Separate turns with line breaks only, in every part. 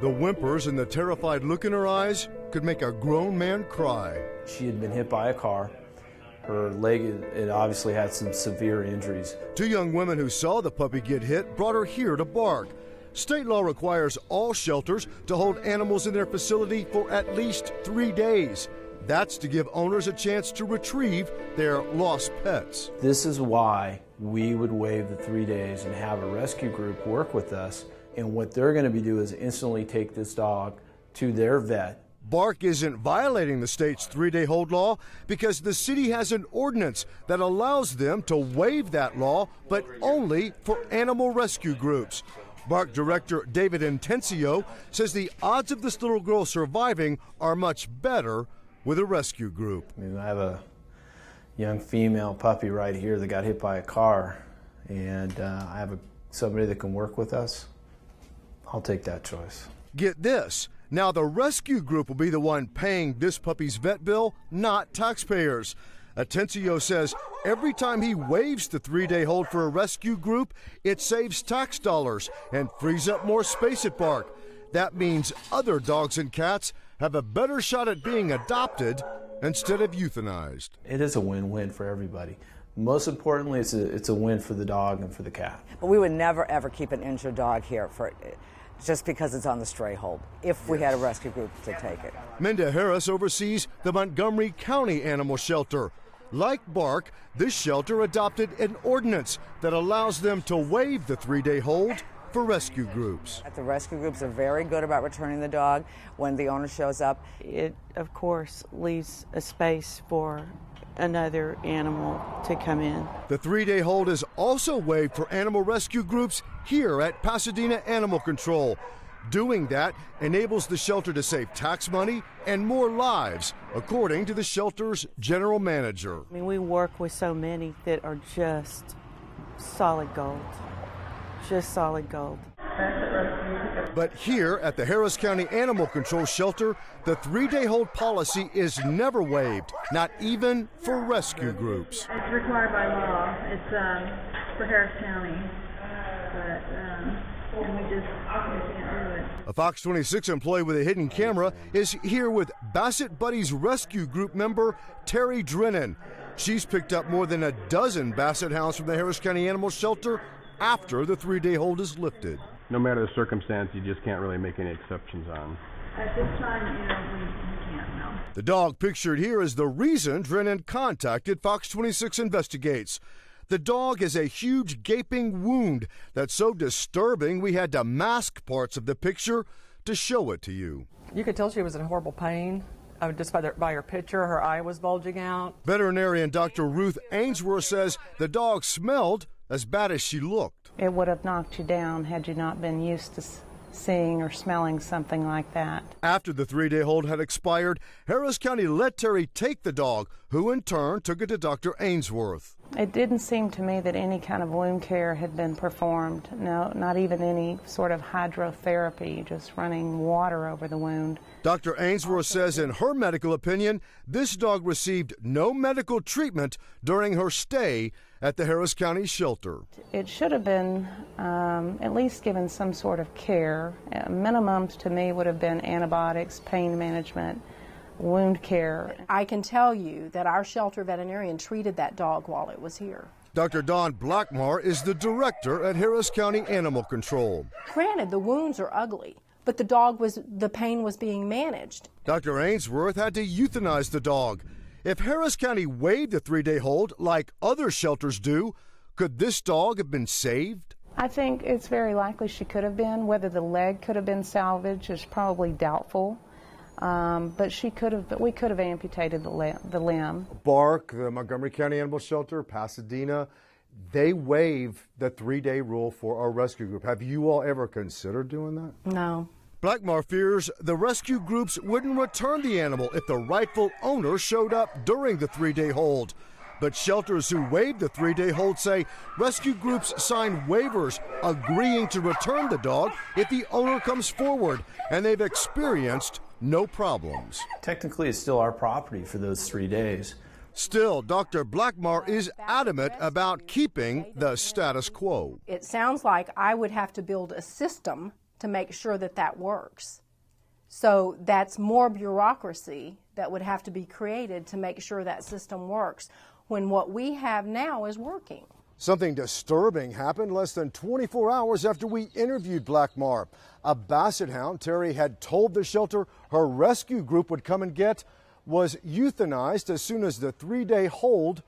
The whimpers and the terrified look in her eyes could make a grown man cry.
She had been hit by a car. Her leg, it obviously had some severe injuries.
2 young women who saw the puppy get hit brought her here to bark. State law requires all shelters to hold animals in their facility for at least 3 days. That's to give owners a chance to retrieve their lost pets.
This is why we would waive the 3 days and have a rescue group work with us. And what they're going to be doing is instantly take this dog to their vet.
Bark isn't violating the state's 3-day hold law because the city has an ordinance that allows them to waive that law, but only for animal rescue groups. Bark Director David Intencio says the odds of this little girl surviving are much better with a rescue group.
I have a young female puppy right here that got hit by a car, and I have somebody that can work with us. I'll take that choice.
Get this. Now the rescue group will be the one paying this puppy's vet bill, not taxpayers. Atencio says every time he waives the 3-day hold for a rescue group, it saves tax dollars and frees up more space at Bark. That means other dogs and cats have a better shot at being adopted instead of euthanized.
It is a win-win for everybody. Most importantly, it's a win for the dog and for the cat.
But we would never, ever keep an injured dog here just because it's on the stray hold, if we had a rescue group to take it.
Minda Harris oversees the Montgomery County Animal Shelter. Like Bark, this shelter adopted an ordinance that allows them to waive the 3-day hold for rescue groups.
The rescue groups are very good about returning the dog when the owner shows up.
It, of course, leaves a space for another animal to come in.
The 3-day hold is also waived for animal rescue groups here at Pasadena Animal Control. Doing that enables the shelter to save tax money and more lives, according to the shelter's general manager.
I mean, we work with so many that are just solid gold. Just solid gold.
But here at the Harris County Animal Control Shelter, the 3-day hold policy is never waived, not even for rescue groups.
It's required by law. It's for Harris County, but and we can't do it.
A Fox 26 employee with a hidden camera is here with Basset Buddies Rescue Group member Terry Drennan. She's picked up more than a dozen Basset hounds from the Harris County Animal Shelter after the 3-day hold is lifted.
No matter the circumstance, you just can't really make any exceptions on.
At this time, we can't, no.
The dog pictured here is the reason Drennan contacted Fox 26 Investigates. The dog has a huge gaping wound that's so disturbing we had to mask parts of the picture to show it to you.
You could tell she was in horrible pain. Just by her picture, her eye was bulging out.
Veterinarian Dr. Ruth Ainsworth says the dog smelled as bad as she looked.
It would have knocked you down had you not been used to seeing or smelling something like that.
After the 3-day hold had expired, Harris County let Terry take the dog, who in turn took it to Dr. Ainsworth.
It didn't seem to me that any kind of wound care had been performed. No, not even any sort of hydrotherapy, just running water over the wound.
Dr. Ainsworth says in her medical opinion, this dog received no medical treatment during her stay at the Harris County shelter.
It should have been at least given some sort of care. Minimum to me would have been antibiotics, pain management, wound care.
I can tell you that our shelter veterinarian treated that dog while it was here.
Dr. Dawn Blackmar is the director at Harris County Animal Control.
Granted, the wounds are ugly, but the pain was being managed.
Dr. Ainsworth had to euthanize the dog. If Harris County waived the 3-day hold like other shelters do, could this dog have been saved?
I think it's very likely she could have been. Whether the leg could have been salvaged is probably doubtful. But we could have amputated the limb.
Bark, the Montgomery County Animal Shelter, Pasadena, they waive the 3-day rule for our rescue group. Have you all ever considered doing that?
No.
Blackmar fears the rescue groups wouldn't return the animal if the rightful owner showed up during the 3-day hold. But shelters who waived the 3-day hold say rescue groups sign waivers agreeing to return the dog if the owner comes forward, and they've experienced no problems.
Technically, it's still our property for those 3 days.
Still, Dr. Blackmar is adamant about keeping the status quo.
It sounds like I would have to build a system to make sure that that works. So that's more bureaucracy that would have to be created to make sure that system works when what we have now is working.
Something disturbing happened less than 24 hours after we interviewed Blackmar. A basset hound Terry had told the shelter her rescue group would come and get was euthanized as soon as the 3-day hold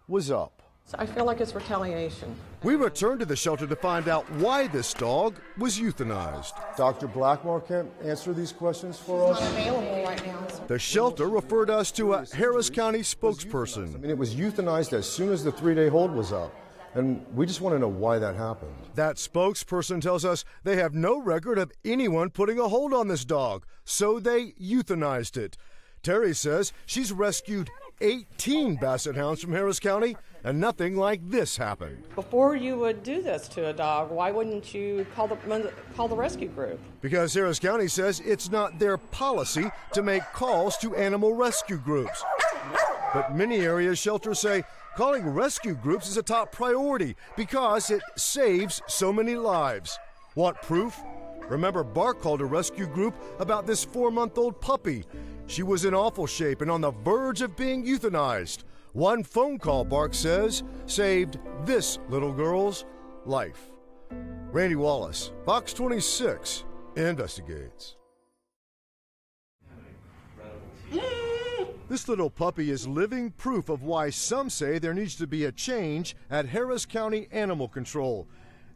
was up.
So I feel like it's retaliation.
We returned to the shelter to find out why this dog was euthanized. Dr. Blackmar can't answer these questions for us?
Not available right now.
The shelter referred us to a Harris County spokesperson. I mean, it was euthanized as soon as the 3-day hold was up. And we just want to know why that happened. That spokesperson tells us they have no record of anyone putting a hold on this dog, so they euthanized it. Terry says she's rescued 18 basset hounds from Harris County, and nothing like this happened.
Before you would do this to a dog, why wouldn't you call the rescue group?
Because Harris County says it's not their policy to make calls to animal rescue groups. But many area shelters say calling rescue groups is a top priority because it saves so many lives. Want proof? Remember, Bark called a rescue group about this 4-month-old puppy. She was in awful shape and on the verge of being euthanized. One phone call, Bark says, saved this little girl's life. Randy Wallace, Fox 26, investigates. This little puppy is living proof of why some say there needs to be a change at Harris County Animal Control.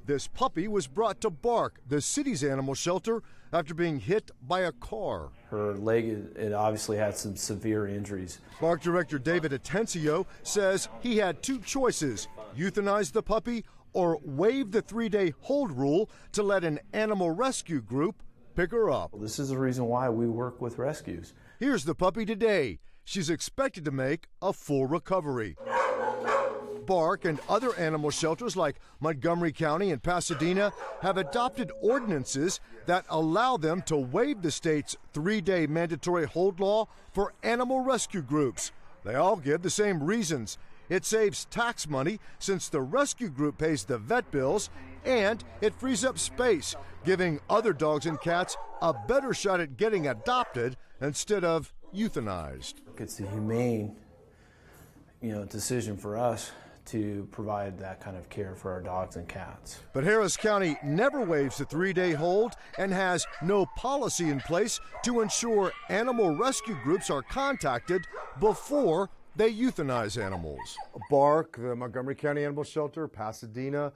This puppy was brought to Bark, the city's animal shelter, after being hit by a car.
Her leg, it obviously had some severe injuries.
Bark Director David Atencio says he had two choices: euthanize the puppy or waive the 3-day hold rule to let an animal rescue group pick her up.
This is the reason why we work with rescues.
Here's the puppy today. She's expected to make a full recovery. Bark and other animal shelters like Montgomery County and Pasadena have adopted ordinances that allow them to waive the state's 3-day mandatory hold law for animal rescue groups. They all give the same reasons. It saves tax money since the rescue group pays the vet bills, and it frees up space, giving other dogs and cats a better shot at getting adopted instead of euthanized.
It's a humane, decision for us to provide that kind of care for our dogs and cats.
But Harris County never waives the 3-day hold and has no policy in place to ensure animal rescue groups are contacted before they euthanize animals. Bark, the Montgomery County Animal Shelter, Pasadena,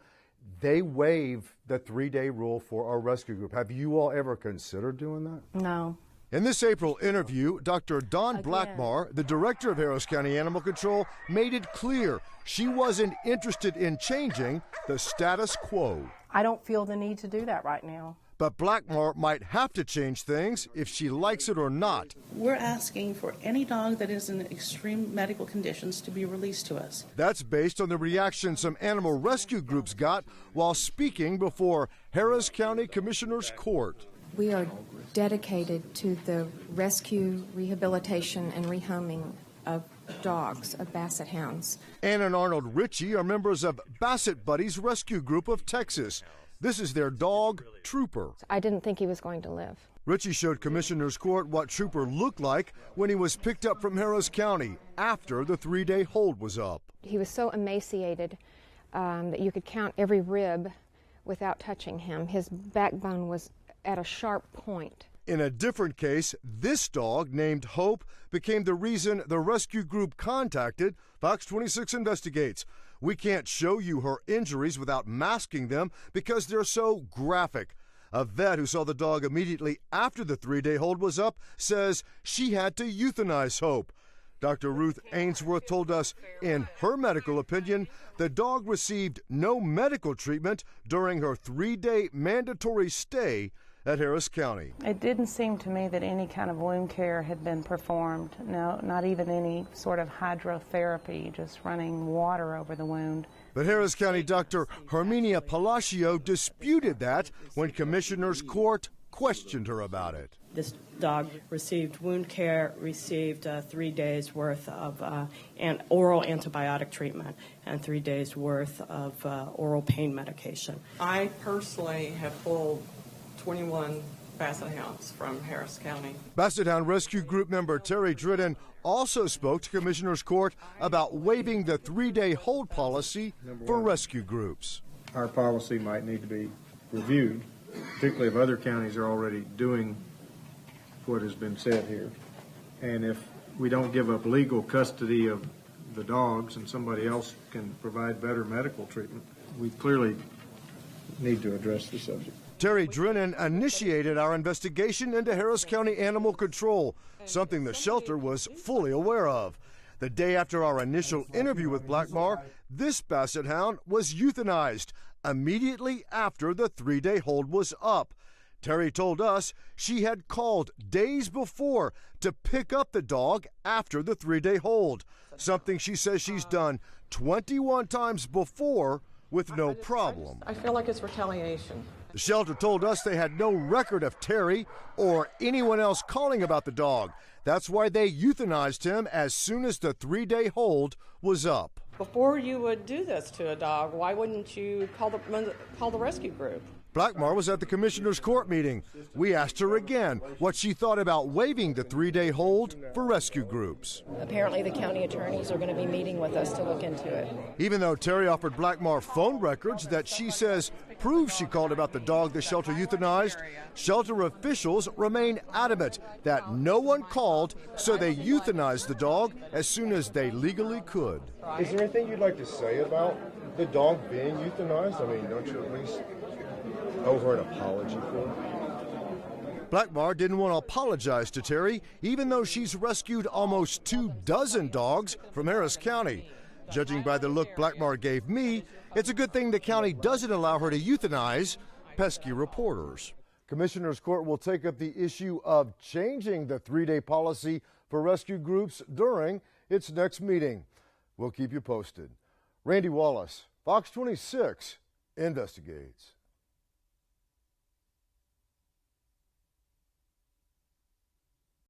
they waive the 3-day rule for our rescue group. Have you all ever considered doing that?
No.
In this April interview, Dr. Dawn Blackmar, the director of Harris County Animal Control, made it clear she wasn't interested in changing the status quo.
I don't feel the need to do that right now.
But Blackmar might have to change things if she likes it or not.
We're asking for any dog that is in extreme medical conditions to be released to us.
That's based on the reaction some animal rescue groups got while speaking before Harris County Commissioner's Court.
We are dedicated to the rescue, rehabilitation, and rehoming of dogs, of basset hounds.
Ann and Arnold Ritchie are members of Basset Buddies Rescue Group of Texas. This is their dog, Trooper.
I didn't think he was going to live.
Ritchie showed Commissioner's Court what Trooper looked like when he was picked up from Harris County after the 3-day hold was up.
He was so emaciated that you could count every rib without touching him. His backbone was at a sharp point.
In a different case, this dog, named Hope, became the reason the rescue group contacted Fox 26 Investigates. We can't show you her injuries without masking them because they're so graphic. A vet who saw the dog immediately after the 3-day hold was up says she had to euthanize Hope. Dr. Ruth Ainsworth told us, in her medical opinion, the dog received no medical treatment during her 3-day mandatory stay at Harris County.
It didn't seem to me that any kind of wound care had been performed. No, not even any sort of hydrotherapy, just running water over the wound.
But Harris County Dr. Herminia Palacio disputed that when Commissioner's Court questioned her about it.
This dog received wound care, received 3 days worth of oral antibiotic treatment, and 3 days worth of oral pain medication.
I personally have pulled 21 Basset Hounds from Harris County.
Basset Hound Rescue Group member Terry Dridden also spoke to Commissioner's Court about waiving the 3-day hold policy for rescue groups.
Our policy might need to be reviewed, particularly if other counties are already doing what has been said here. And if we don't give up legal custody of the dogs and somebody else can provide better medical treatment, we clearly need to address the subject.
Terry Drennan initiated our investigation into Harris County Animal Control, something the shelter was fully aware of. The day after our initial interview with Blackmar, this Basset Hound was euthanized immediately after the 3-day hold was up. Terry told us she had called days before to pick up the dog after the 3-day hold, something she says she's done 21 times before with no problem.
I feel like it's retaliation.
The shelter told us they had no record of Terry or anyone else calling about the dog. That's why they euthanized him as soon as the 3-day hold was up.
Before you would do this to a dog, why wouldn't you call the rescue group?
Blackmar was at the Commissioner's Court meeting. We asked her again what she thought about waiving the 3-day hold for rescue groups.
Apparently the county attorneys are going to be meeting with us to look into it.
Even though Terry offered Blackmar phone records that she says prove she called about the dog the shelter euthanized, shelter officials remain adamant that no one called, so they euthanized the dog as soon as they legally could.
Is there anything you'd like to say about the dog being euthanized? I mean, don't you at least over an apology for it?
Blackmar didn't want to apologize to Terry, even though she's rescued almost 24 dogs from Harris County. Judging by the look Blackmar gave me, it's a good thing the county doesn't allow her to euthanize pesky reporters. Commissioner's Court will take up the issue of changing the 3-day policy for rescue groups during its next meeting. We'll keep you posted. Randy Wallace, Fox 26, investigates.